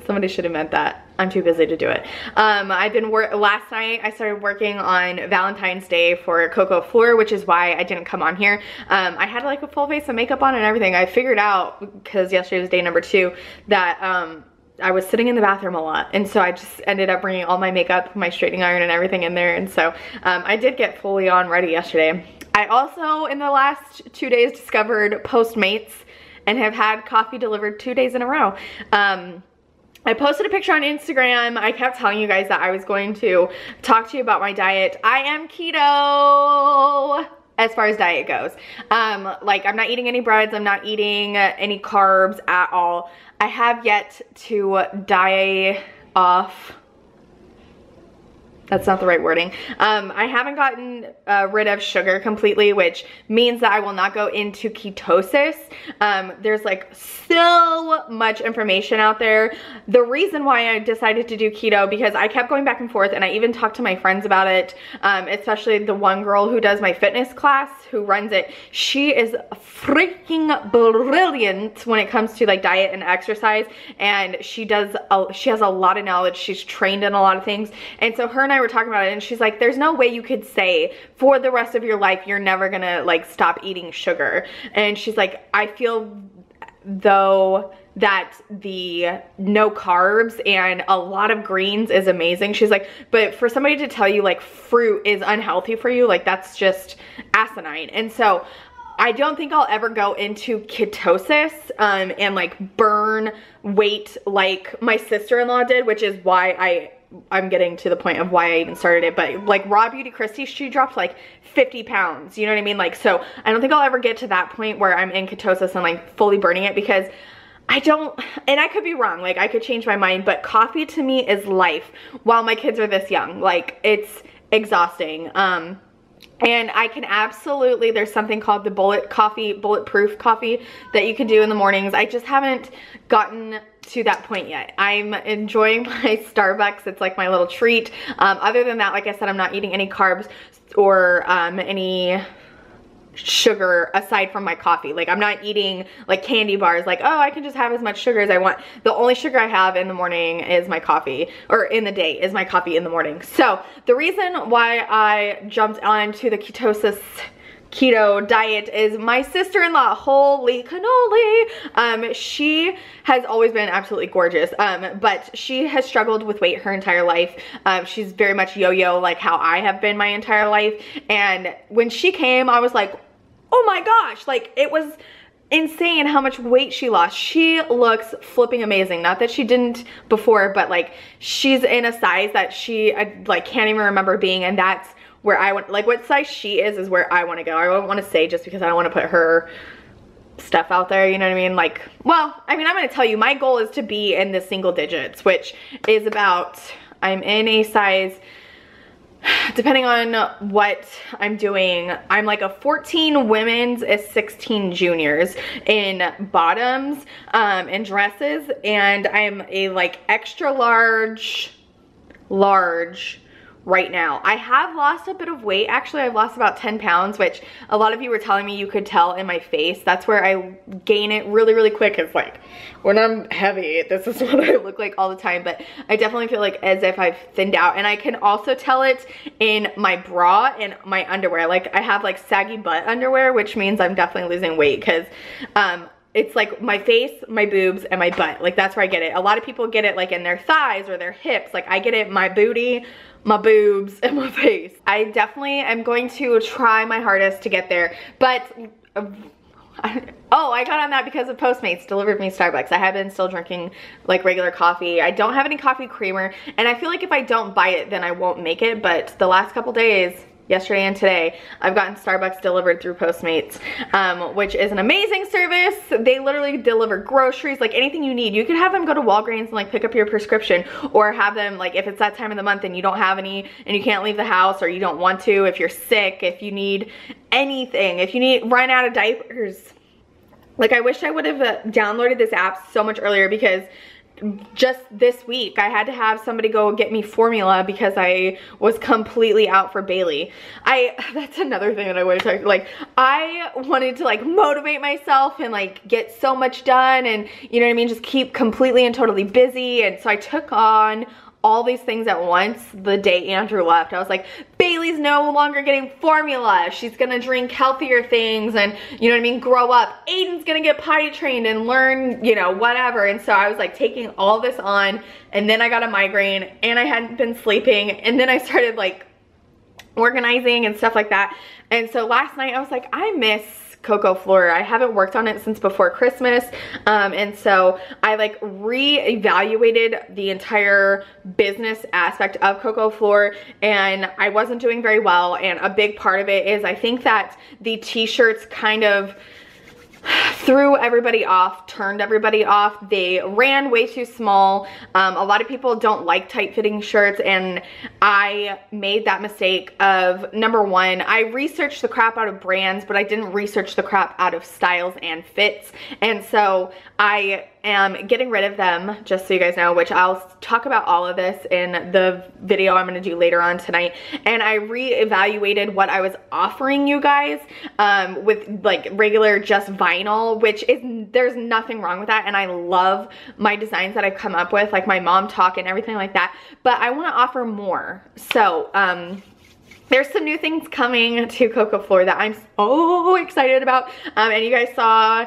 Somebody should have meant that. I'm too busy to do it. Last night I started working on Valentine's Day for Cocco Floor, which is why I didn't come on here. I had like a full face of makeup on and everything. I figured out, because yesterday was day number 2, that I was sitting in the bathroom a lot, and so I just ended up bringing all my makeup, my straightening iron and everything in there, and so I did get fully on ready yesterday. I also, in the last 2 days, discovered Postmates and have had coffee delivered 2 days in a row. I posted a picture on Instagram. I kept telling you guys that I was going to talk to you about my diet. I am keto as far as diet goes. Like, I'm not eating any breads. I'm not eating any carbs at all. I have yet to die off. That's not the right wording. I haven't gotten rid of sugar completely, which means that I will not go into ketosis. There's like so much information out there. The reason why I decided to do keto, because I kept going back and forth, and I even talked to my friends about it, especially the one girl who does my fitness class, who runs it. She is freaking brilliant when it comes to like diet and exercise, and she has a lot of knowledge. She's trained in a lot of things, and so her and I were talking about it, and she's like, there's no way you could say for the rest of your life you're never gonna like stop eating sugar. And she's like, I feel though that the no carbs and a lot of greens is amazing. She's like, but for somebody to tell you like fruit is unhealthy for you, like that's just asinine. And so I don't think I'll ever go into ketosis and like burn weight like my sister-in-law did, which is why I'm getting to the point of why I even started it. But like Raw Beauty Christy, she dropped like 50 pounds, you know what I mean? Like, so I don't think I'll ever get to that point where I'm in ketosis and like fully burning it, because I don't, and I could be wrong, like I could change my mind, but coffee to me is life while my kids are this young. Like, it's exhausting. And I can absolutely, there's something called the bulletproof coffee that you can do in the mornings. I just haven't gotten to that point yet. I'm enjoying my Starbucks. It's like my little treat. Other than that, like I said, I'm not eating any carbs or any sugar aside from my coffee. Like, I'm not eating like candy bars, like, oh, I can just have as much sugar as I want. The only sugar I have in the morning is my coffee, or in the day is my coffee in the morning. So the reason why I jumped onto the keto diet is my sister-in-law. Holy cannoli. She has always been absolutely gorgeous, but she has struggled with weight her entire life. She's very much yo-yo like how I have been my entire life, and when she came, I was like, oh my gosh, like it was insane how much weight she lost. She looks flipping amazing. Not that she didn't before, but like she's in a size that I like can't even remember being, and that's where I want, like what size she is where I want to go. I don't want to say just because I don't want to put her stuff out there, you know what I mean? Like, well, I mean, I'm going to tell you, my goal is to be in the single digits, which is about, I'm in a size, depending on what I'm doing, I'm like a 14 women's, a 16 juniors in bottoms and dresses, and I'm a like extra large right now. I have lost a bit of weight. Actually, I've lost about 10 pounds, which a lot of you were telling me you could tell in my face. That's where I gain it really, really quick. It's like when I'm heavy, this is what I look like all the time, but I definitely feel like as if I've thinned out. And I can also tell it in my bra and my underwear. Like I have like saggy butt underwear, which means I'm definitely losing weight because it's like my face, my boobs, and my butt. Like that's where I get it. A lot of people get it like in their thighs or their hips. Like I get it in my booty, my boobs, and my face. I definitely am going to try my hardest to get there. But, oh, I got on that because of Postmates delivered me Starbucks. I have been still drinking like regular coffee. I don't have any coffee creamer. And I feel like if I don't buy it, then I won't make it. But the last couple days, yesterday and today, I've gotten Starbucks delivered through Postmates, which is an amazing service. They literally deliver groceries, like anything you need. You can have them go to Walgreens and like pick up your prescription, or have them like if it's that time of the month and you don't have any and you can't leave the house, or you don't want to, if you're sick, if you need anything, if you need run out of diapers. Like I wish I would have downloaded this app so much earlier, because just this week I had to have somebody go get me formula because I was completely out for Bailey. That's another thing that I want to talk, like I wanted to like motivate myself and like get so much done, and you know what I mean, just keep completely and totally busy. And so I took on all these things at once the day Andrew left. I was like, Bailey's no longer getting formula. She's gonna drink healthier things and, you know what I mean, grow up. Aiden's gonna get potty trained and learn, you know, whatever. And so I was like taking all this on, and then I got a migraine and I hadn't been sleeping, and then I started like organizing and stuff like that. And so last night I was like, I miss Cocco floor. I haven't worked on it since before Christmas, and so I like re-evaluated the entire business aspect of Cocco floor, and I wasn't doing very well. And a big part of it is I think that the t-shirts kind of threw everybody off, turned everybody off. They ran way too small. A lot of people don't like tight-fitting shirts, and I made that mistake of, number one, I researched the crap out of brands, but I didn't research the crap out of styles and fits. And so I am getting rid of them, just so you guys know, which I'll talk about all of this in the video I'm gonna do later on tonight. And I re-evaluated what I was offering you guys with like regular just vinyl, which is, there's nothing wrong with that, and I love my designs that I've come up with, like my mom talk and everything like that, but I want to offer more. So there's some new things coming to Cocco floor that I'm so excited about, and you guys saw,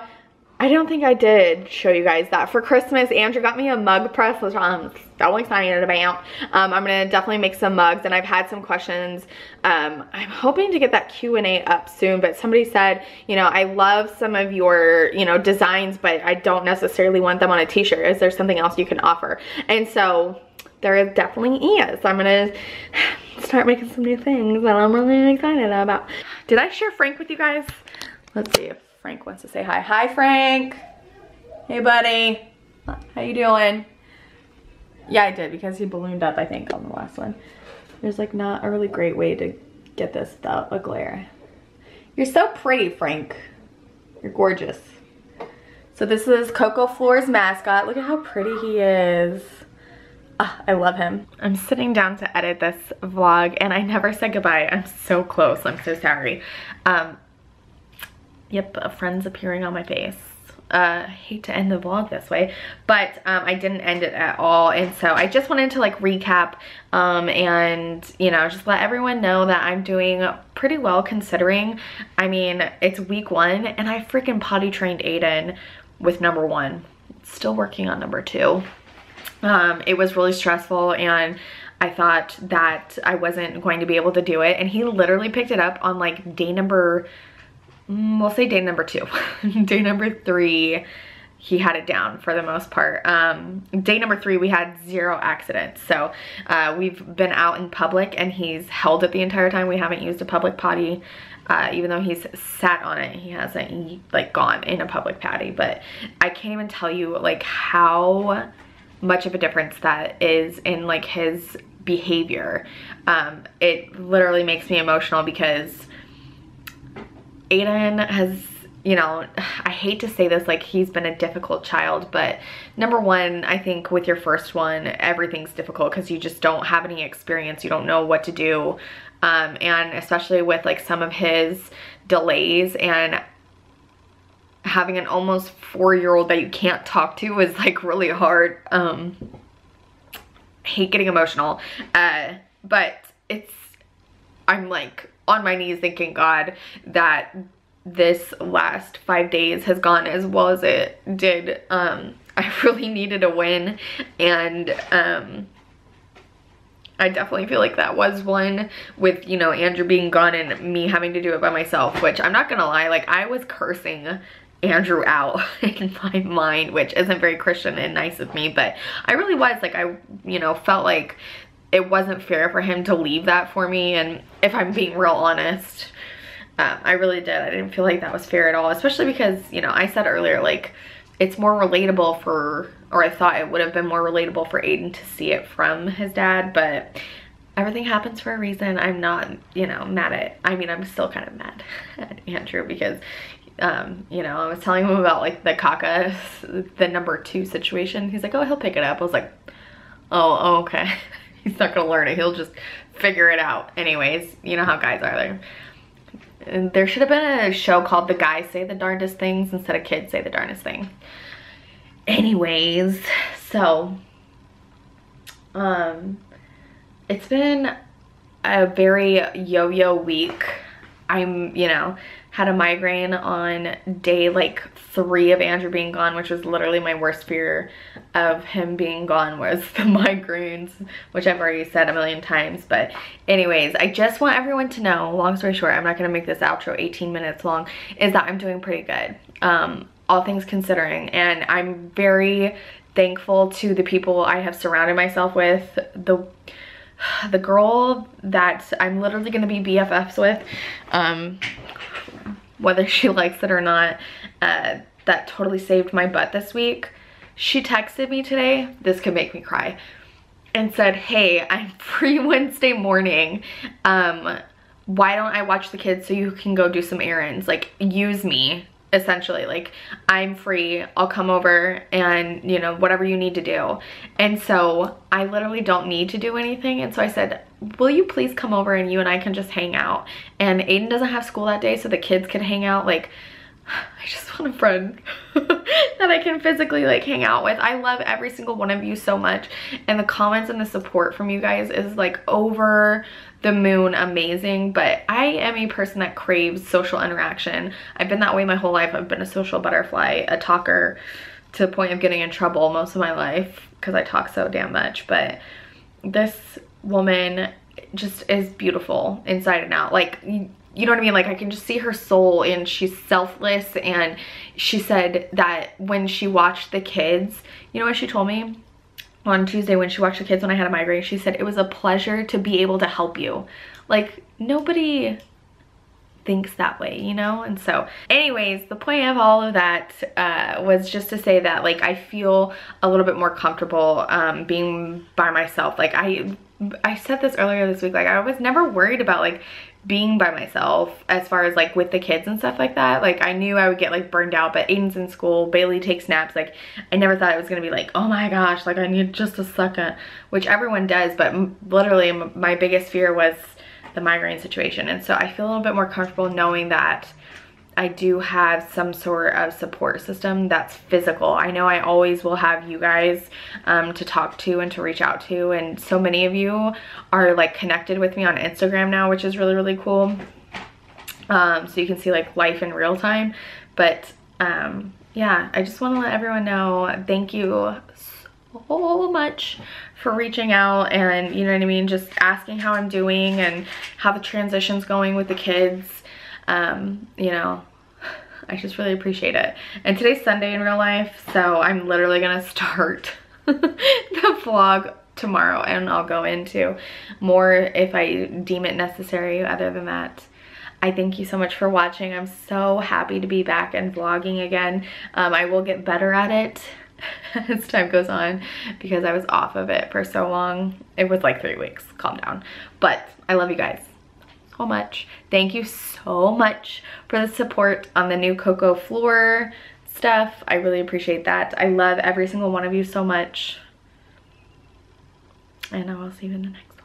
I don't think I did show you guys that for Christmas. Andrew got me a mug press, which I'm so excited about. I'm gonna definitely make some mugs, and I've had some questions. I'm hoping to get that Q&A up soon, but somebody said, you know, I love some of your, you know, designs, but I don't necessarily want them on a t-shirt. Is there something else you can offer? And so there definitely is. I'm gonna start making some new things that I'm really excited about. Did I share Frank with you guys? Let's see if Frank wants to say hi. Hi, Frank. Hey, buddy. How you doing? Yeah, I did, because he ballooned up, I think, on the last one. There's like not a really great way to get this without a glare. You're so pretty, Frank. You're gorgeous. So this is Cocco floor's mascot. Look at how pretty he is. I love him. I'm sitting down to edit this vlog, and I never said goodbye. I'm so close. I'm so sorry. Yep, a friend's appearing on my face. I hate to end the vlog this way, but I didn't end it at all. And so I just wanted to like recap and, you know, just let everyone know that I'm doing pretty well, considering, I mean, it's week 1 and I freaking potty trained Aiden with number 1. Still working on number 2. It was really stressful, and I thought that I wasn't going to be able to do it, and he literally picked it up on like day number we'll say day number 2. Day number 3, he had it down for the most part. Day number 3, we had 0 accidents. So we've been out in public and he's held it the entire time. We haven't used a public potty. Even though he's sat on it, he hasn't like gone in a public potty. But I can't even tell you like how much of a difference that is in like his behavior. It literally makes me emotional because Aiden has, you know, I hate to say this, like he's been a difficult child, but number one, I think with your first one, everything's difficult because you just don't have any experience. You don't know what to do. And especially with like some of his delays and having an almost 4-year-old that you can't talk to is like really hard. I hate getting emotional, but I'm like on my knees thanking God that this last 5 days has gone as well as it did. I really needed a win, and I definitely feel like that was one with, you know, Andrew being gone and me having to do it by myself, which I'm not gonna lie, like I was cursing Andrew out in my mind, which isn't very Christian and nice of me, but I really was like, I, you know, felt like it wasn't fair for him to leave that for me. And if I'm being real honest, I really did. I didn't feel like that was fair at all, especially because, you know, I said earlier, like it's more relatable for, or I thought it would have been more relatable for Aiden to see it from his dad, but everything happens for a reason. I'm not, you know, mad at, I mean, I'm still kind of mad at Andrew because, you know, I was telling him about like the Cocco, the number 2 situation. He's like, oh, he'll pick it up. I was like, oh, okay. He's not gonna learn it. He'll just figure it out. Anyways, you know how guys are there. And there should have been a show called The Guys Say the Darndest Things instead of Kids Say the Darndest Thing. Anyways, so it's been a very yo-yo week. I'm, you know, had a migraine on day like 3 of Andrew being gone, which was literally my worst fear of him being gone was the migraines, which I've already said a million times. But anyways, I just want everyone to know, long story short, I'm not gonna make this outro 18 minutes long, is that I'm doing pretty good, all things considering. And I'm very thankful to the people I have surrounded myself with. The girl that I'm literally gonna be BFFs with, whether she likes it or not, that totally saved my butt this week. She texted me today, this could make me cry, and said, hey, I'm free Wednesday morning. Why don't I watch the kids so you can go do some errands? Like, use me, essentially. Like, I'm free, I'll come over and, you know, whatever you need to do. And so I literally don't need to do anything. And so I said, will you please come over and you and I can just hang out? And Aiden doesn't have school that day, so the kids can hang out. Like, I just want a friend that I can physically like hang out with. I love every single one of you so much, and the comments and the support from you guys is like over the moon amazing. But I am a person that craves social interaction. I've been that way my whole life. I've been a social butterfly, a talker to the point of getting in trouble most of my life because I talk so damn much. But this woman just is beautiful inside and out. Like, you know what I mean? Like, I can just see her soul, and she's selfless. And she said that when she watched the kids, you know what she told me on Tuesday when she watched the kids when I had a migraine? She said, it was a pleasure to be able to help you. Like, nobody thinks that way, you know? And so anyways, the point of all of that was just to say that, like, I feel a little bit more comfortable being by myself. Like, I said this earlier this week, like, I was never worried about like being by myself as far as like with the kids and stuff like that. Like, I knew I would get like burned out, but Aiden's in school, Bailey takes naps. Like, I never thought it was gonna be like, oh my gosh, like I need just a second, which everyone does. But literally my biggest fear was the migraine situation. And so I feel a little bit more comfortable knowing that I do have some sort of support system that's physical. I know I always will have you guys to talk to and to reach out to, and so many of you are like connected with me on Instagram now, which is really, really cool. So you can see like life in real time. But yeah, I just want to let everyone know, thank you so much for reaching out, and you know what I mean, just asking how I'm doing and how the transition's going with the kids. You know, I just really appreciate it. And today's Sunday in real life, so I'm literally gonna start the vlog tomorrow, and I'll go into more if I deem it necessary. Other than that, I thank you so much for watching. I'm so happy to be back and vlogging again. I will get better at it as time goes on because I was off of it for so long. It was like 3 weeks, calm down. But I love you guys so much. Thank you so much for the support on the new Cocco floor stuff. I really appreciate that. I love every single one of you so much. And I will see you in the next one.